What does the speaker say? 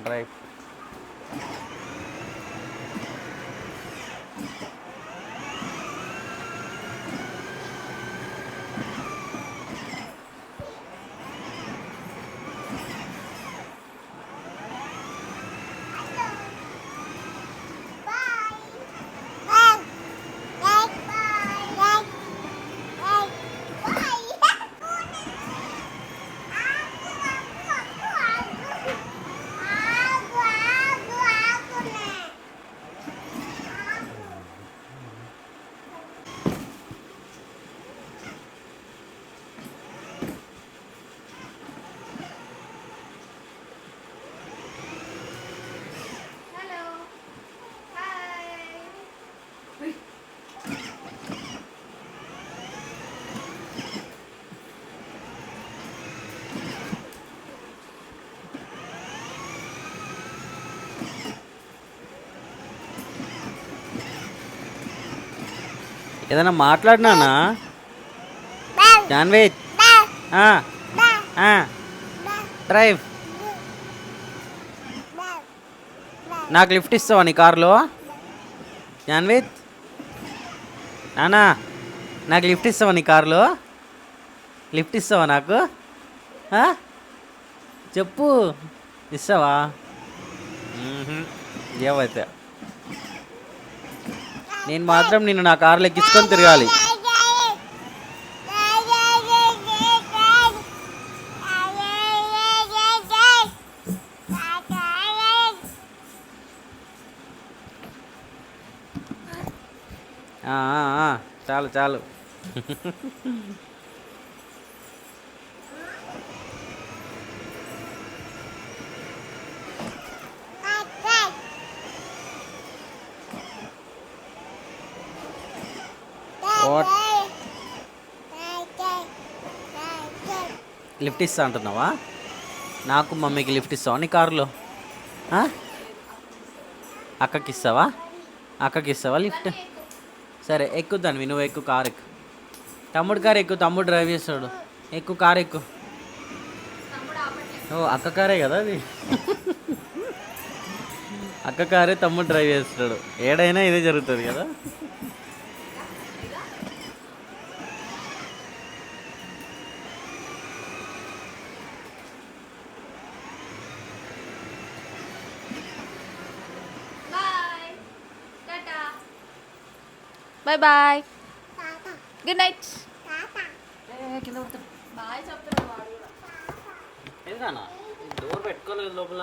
Drive. ఏదైనా మాట్లాడినానా Janhvi? Drive. నాకు lift ఇస్తావా నీ కార్లో జాన్వి? నానా నాకు లిఫ్ట్ ఇస్తావా నీ కార్లో? లిఫ్ట్ ఇస్తావా నాకు? చెప్పు, ఇస్తావా? ఏవైతే నేను మాత్రం నిన్ను నా కార్లో ఎక్కించుకొని తిరగాలి. చాలు చాలు. లిఫ్ట్ ఇస్తా అంటున్నావా? నాకు మమ్మీకి లిఫ్ట్ ఇస్తావా నీ కారులో? అక్కకి ఇస్తావా? అక్కకి ఇస్తావా లిఫ్ట్? సరే ఎక్కుద్దాను, నువ్వు ఎక్కువ కారు ఎక్కు. తమ్ముడు కారు ఎక్కువ, తమ్ముడు డ్రైవ్ చేస్తాడు. ఎక్కువ కారు ఎక్కువ. ఓ అక్క కారే కదా అది. అక్క కారే తమ్ముడు డ్రైవ్ చేస్తాడు. ఏడైనా ఇదే జరుగుతుంది కదా. Bye bye, good night. కింద బాయ్ చెప్తున్నాడు వాడు కూడా. డోర్ పెట్టుకోలేదు లోపల.